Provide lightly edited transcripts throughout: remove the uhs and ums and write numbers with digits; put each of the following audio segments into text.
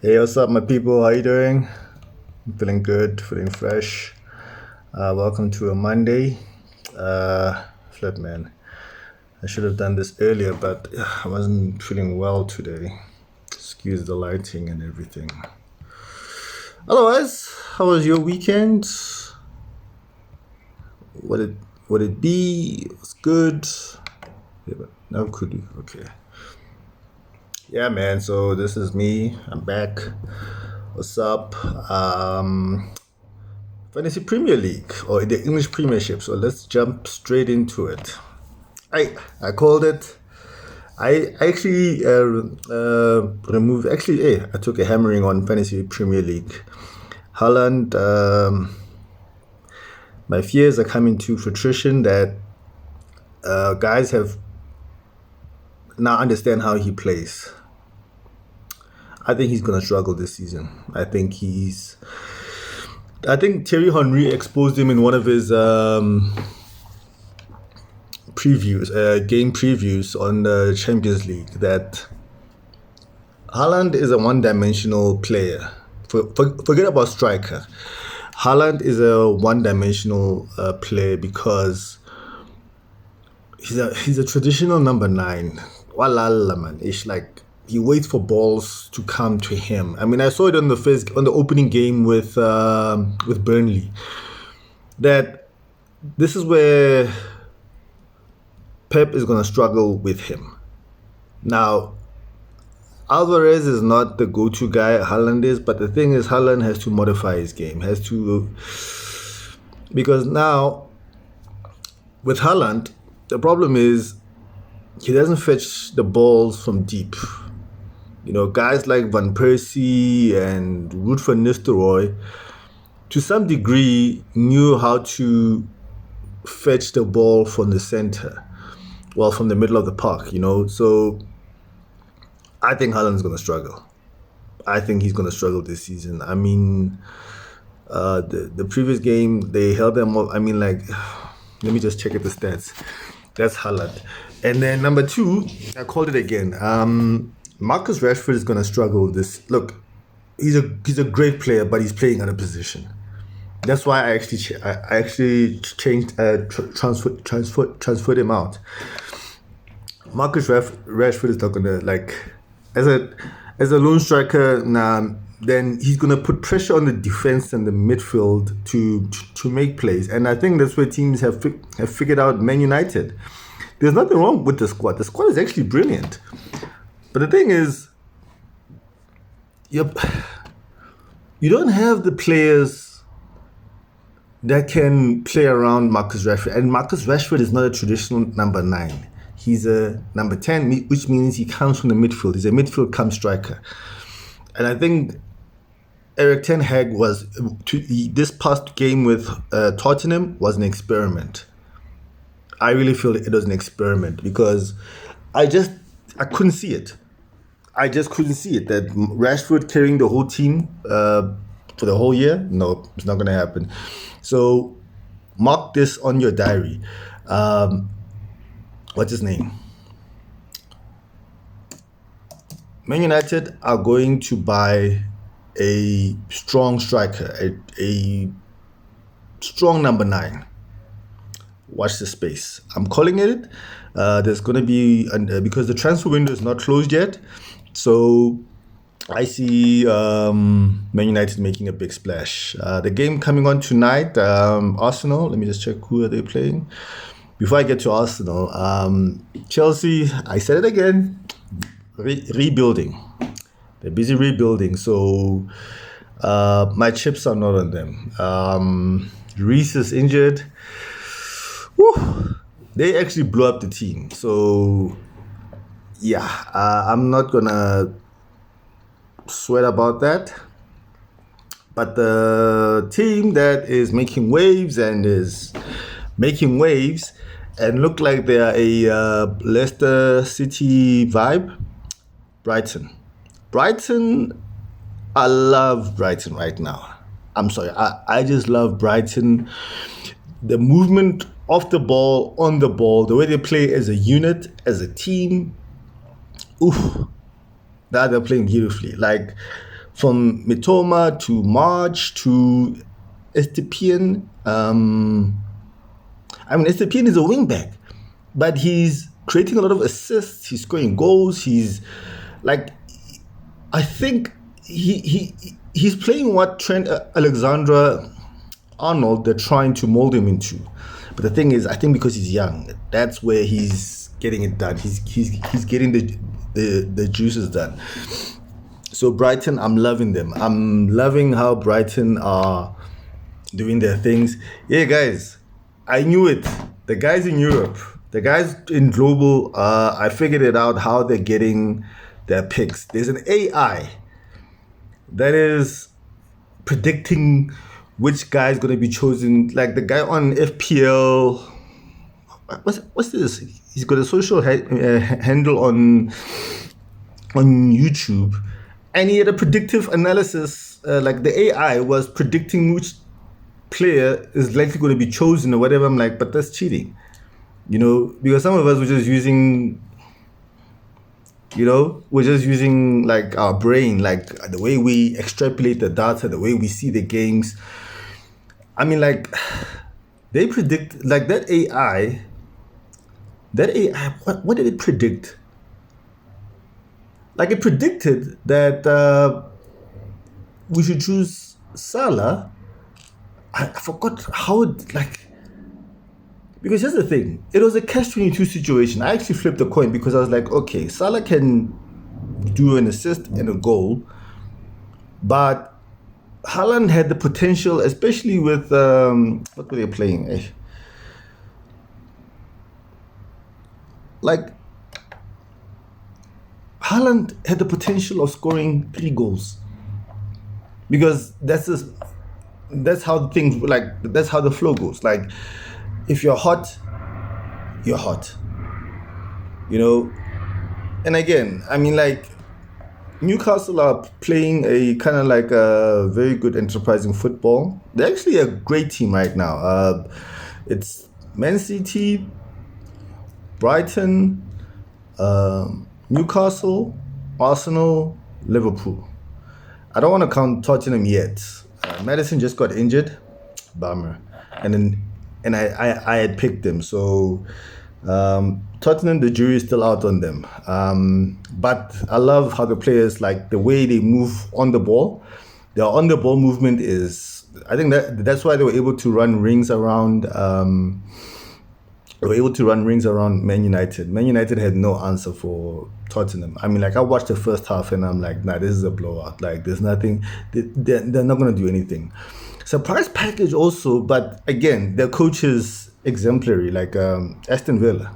Hey, what's up, my people? How you doing? I'm feeling good, feeling fresh. Welcome to a Monday. Flip, man. I should have done this earlier, but I wasn't feeling well today. Excuse the lighting and everything. Otherwise, how was your weekend? What it would it be? It was good. Yeah, but now could you? Okay. Yeah, man. So this is me. I'm back. What's up? Fantasy Premier League or the English Premiership. So let's jump straight into it. I called it. I actually removed. Actually, hey, I took a hammering on Fantasy Premier League. Haaland. My fears are coming to fruition that guys have now understand how he plays. I think he's gonna struggle this season. I think Thierry Henry exposed him in one of his game previews on the Champions League that Haaland is a one-dimensional player. Forget about striker. Haaland is a one-dimensional player because he's a traditional number 9. Walala, man. It's like he waits for balls to come to him. I mean, I saw it on the opening game with Burnley. That this is where Pep is going to struggle with him. Now, Alvarez is not the go-to guy Haaland is, but the thing is Haaland has to modify his game. Because now with Haaland, the problem is he doesn't fetch the balls from deep. You know, guys like Van Persie and Ruud van Nistelrooy, to some degree, knew how to fetch the ball from the center, well, from the middle of the park, you know. So I think Haaland's going to struggle. I think he's going to struggle this season. I mean, the previous game, they held them up. I mean, like, let me just check at the stats. That's Haaland. And then number 2, I called it again. Marcus Rashford is going to struggle this. Look, he's a great player, but he's playing out of position. That's why I actually changed transferred him out. Marcus Rashford is not going to, like, as a lone striker now. Then he's going to put pressure on the defense and the midfield to make plays. And I think that's where teams have figured out Man United. There's nothing wrong with the squad. The squad is actually brilliant. But the thing is, you don't have the players that can play around Marcus Rashford. And Marcus Rashford is not a traditional number 9. He's a number 10, which means he comes from the midfield. He's a midfield come striker. And I think Erik ten Hag this past game with Tottenham was an experiment. I really feel it was an experiment because I couldn't see it. I just couldn't see it. That Rashford carrying the whole team for the whole year, no, it's not going to happen. So mark this on your diary. What's his name? Man United are going to buy a strong striker, a strong number 9. Watch the space. I'm calling it. There's going to be, because the transfer window is not closed yet, so I see Man United making a big splash. The game coming on tonight, Arsenal. Let me just check who are they playing. Before I get to Arsenal, Chelsea, I said it again, rebuilding. They're busy rebuilding, so my chips are not on them. Reece is injured. Whew. They actually blew up the team. So, yeah, I'm not going to sweat about that. But the team that is making waves and look like they're a Leicester City vibe, Brighton. I love Brighton right now. I'm sorry, I just love Brighton. The movement off the ball, on the ball, the way they play as a unit, as a team. Oof, that they're playing beautifully. Like from Mitoma to March to Estepian. Estepian is a wingback, but he's creating a lot of assists. He's scoring goals. He's like, I think he's playing what Trent Alexander-Arnold they're trying to mold him into. But the thing is, I think because he's young, that's where he's getting it done. He's getting the juices done. So Brighton, I'm loving them. I'm loving how Brighton are doing their things. Yeah, guys, I knew it. The guys in Europe, the guys in global, I figured it out how they're getting their picks. There's an AI that is predicting which guy is going to be chosen. Like the guy on FPL, what's this? He's got a social handle on YouTube, and he had a predictive analysis. Like the AI was predicting which player is likely going to be chosen or whatever. I'm like, but that's cheating, because some of us were just using, like our brain, like the way we extrapolate the data, the way we see the games. I mean, like they predict, like that AI. What did it predict? Like it predicted that we should choose Salah. I forgot how because here's the thing. It was a catch-22 situation. I actually flipped the coin because I was like, okay, Salah can do an assist and a goal, but Haaland had the potential, especially with what were they playing? Like Haaland had the potential of scoring 3 goals because that's how things, like that's how the flow goes. Like if you're hot, you're hot. And again, I mean, like Newcastle are playing a kind of like a very good enterprising football. They're actually a great team right now. It's Man City, Brighton, Newcastle, Arsenal, Liverpool. I don't want to count Tottenham yet. Madison just got injured, bummer, and I had picked them. So Tottenham, the jury is still out on them. But I love how the players, like the way they move on the ball. Their on the ball movement is, I think that's why they were able to run rings around. They were able to run rings around Man United. Man United had no answer for Tottenham. I mean, like I watched the first half and I'm like, nah, this is a blowout. Like there's nothing. They're not gonna do anything. Surprise package also, but again, their coach is exemplary. Like Aston Villa.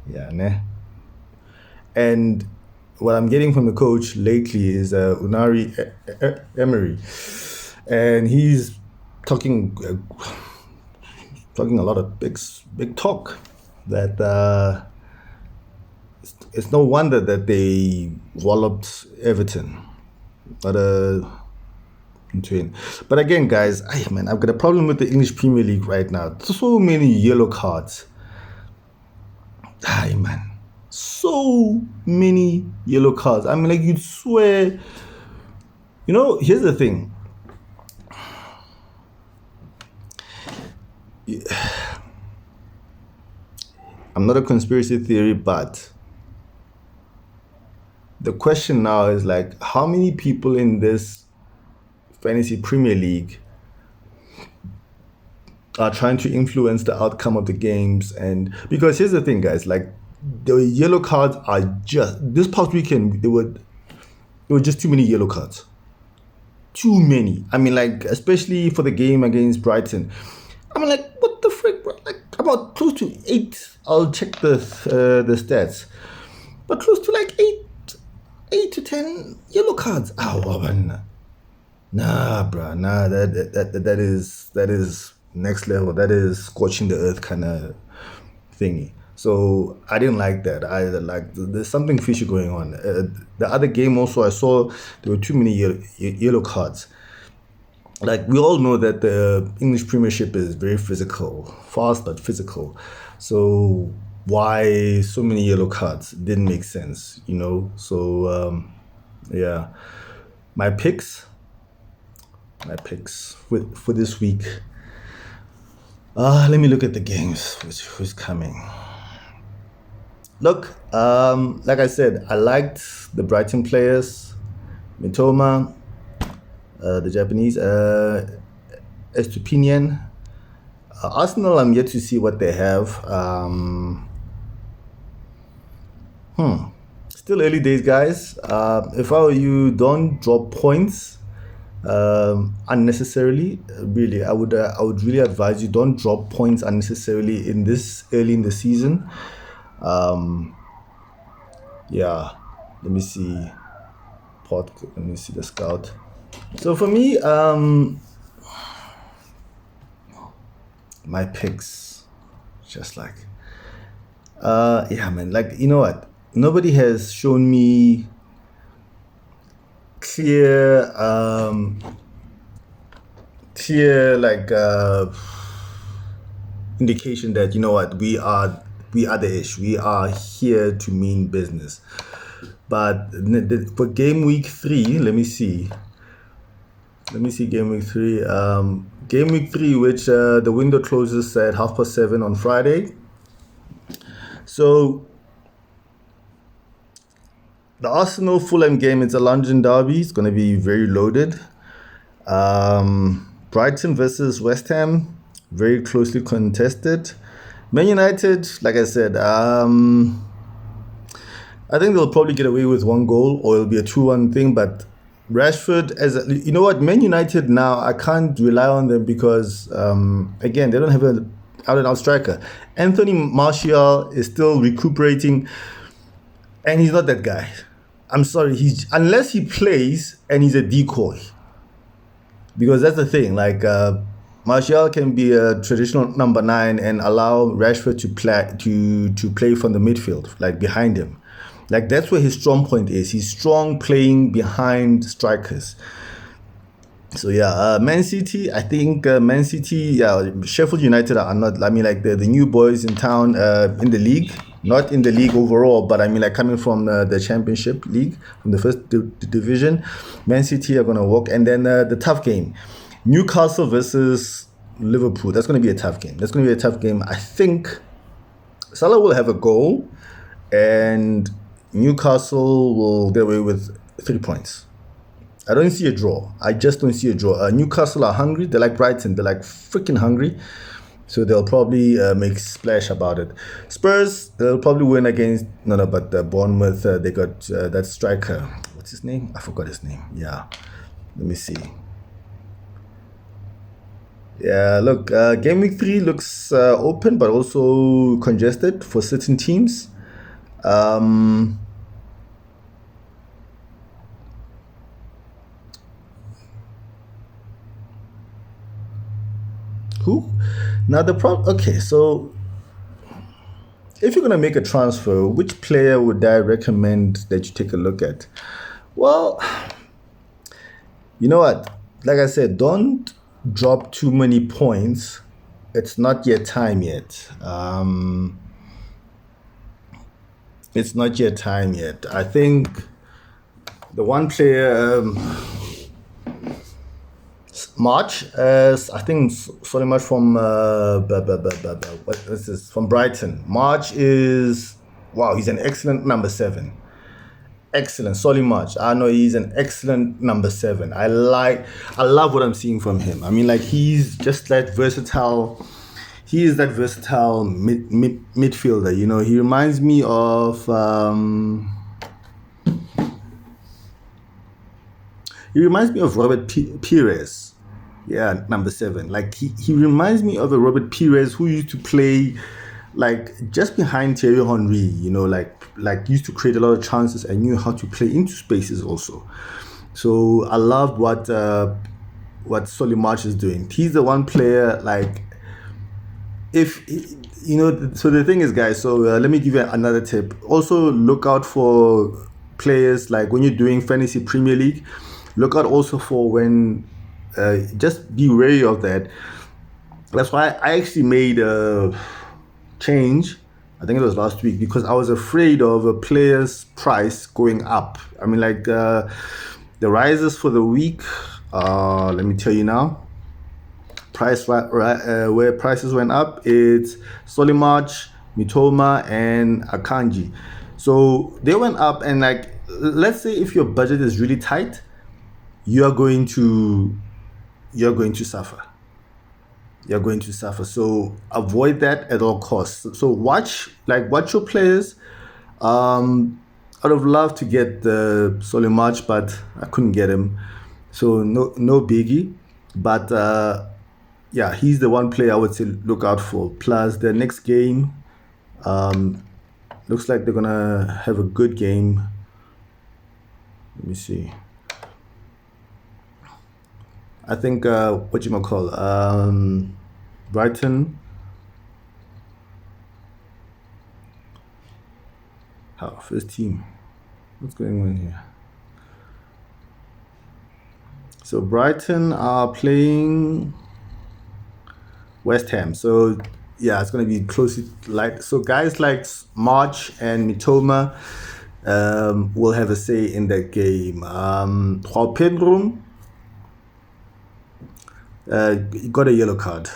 Yeah, nah. And what I'm getting from the coach lately is Unai Emery, and he's talking a lot of big talk that it's no wonder that they walloped Everton. But again, guys, I've got a problem with the English Premier League right now. So many yellow cards. So many yellow cards. I mean, like you'd swear. Here's the thing. I'm not a conspiracy theory, but the question now is like, how many people in this fantasy Premier League are trying to influence the outcome of the games? And because here's the thing, guys, like the yellow cards are just this past weekend there were just too many yellow cards. Too many. I mean, like especially for the game against Brighton. I mean, like what the frick, bro? Like about close to 8. I'll check the stats, but close to like 8 to 10 yellow cards. Nah, bro. Nah, that is next level. That is scorching the earth kind of thingy. So I didn't like that. There's something fishy going on. The other game also, I saw there were too many yellow cards. Like we all know that the English Premiership is very physical, fast but physical. So why so many yellow cards didn't make sense, you know. So yeah, my picks, for this week. Let me look at the games. Who's coming? Look, like I said, I liked the Brighton players, Mitoma, the Japanese, Estupinian. Arsenal, I'm yet to see what they have. Still early days, guys. If I were you, don't drop points unnecessarily. Really, I would really advise you, don't drop points unnecessarily in this early in the season. Yeah, let me see. Let me see the scout. So for me, my picks, just like, yeah, man. Like, you know what? Nobody has shown me clear, like indication that, you know what, we are the ish. We are here to mean business. But for game week 3, let me see game week 3. Game week 3, which the window closes at 7:30 on Friday. So the Arsenal Fulham game, it's a London derby. It's going to be very loaded. Brighton versus West Ham, very closely contested. Man United, like I said, I think they'll probably get away with 1 goal, or it'll be a 2-1 thing. But Rashford, you know what, Man United now, I can't rely on them because, again, they don't have an out-and-out striker. Anthony Martial is still recuperating, and he's not that guy. I'm sorry, unless he plays and he's a decoy. Because that's the thing, like, Martial can be a traditional number 9 and allow Rashford to play from the midfield, like behind him. Like, that's where his strong point is. He's strong playing behind strikers. So yeah, Man City, I think Man City, Sheffield United are not, I mean, like the new boys in town in the league, not in the league overall, but I mean, like, coming from the Championship League, from the first division. Man City are going to walk. And then the tough game, Newcastle versus Liverpool. That's going to be a tough game. I think Salah will have a goal and Newcastle will get away with 3 points. I don't see a draw. I just don't see a draw. Newcastle are hungry. They're like Brighton. They're like freaking hungry. So they'll probably make splash about it. Spurs, they'll probably win against... but Bournemouth, they got that striker. What's his name? I forgot his name. Yeah. Let me see. Yeah, look, game week 3 looks open, but also congested for certain teams. Who? Now the problem. Okay, so if you're gonna make a transfer, which player would I recommend that you take a look at? Well, you know what? Like I said, don't drop too many points. It's not yet time yet. It's not yet time yet. I think the one player, March, I think sorry much from what is this, from Brighton. March is, wow, he's an excellent number 7. Excellent, Solly March. I know he's an excellent number 7. I love what I'm seeing from him. I mean, like, he's just that versatile. He is that versatile midfielder. You know, he reminds me of Robert Pires. Yeah, number 7. Like, he reminds me of a Robert Pires who used to play like just behind Thierry Henry, you know, like used to create a lot of chances and knew how to play into spaces also. So I loved what Solly March is doing. He's the one player, like, if you know. So the thing is, guys, so let me give you another tip. Also look out for players, like when you're doing fantasy Premier League, look out also for when just be wary of that. That's why I actually made a change I think it was last week, because I was afraid of a player's price going up. I mean, like the rises for the week. Let me tell you now. Where prices went up, it's Solimarch, Mitoma, and Akanji. So they went up, and like, let's say if your budget is really tight, you're going to suffer. You're going to suffer. So avoid that at all costs. So watch your players. I'd have loved to get the Solimarch, but I couldn't get him. So no biggie. But yeah, he's the one player I would say look out for. Plus, the next game looks like they're gonna have a good game. Let me see. I think what you might call Brighton. First team. What's going on here? So Brighton are playing West Ham. So yeah, it's going to be closely like, so guys like March and Mitoma will have a say in that game. Joao Pedro got a yellow card.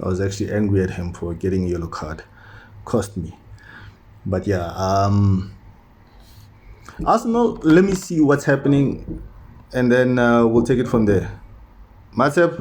I was actually angry at him for getting a yellow card. Cost me. But yeah, Arsenal, let me see what's happening, and then we'll take it from there. Matip,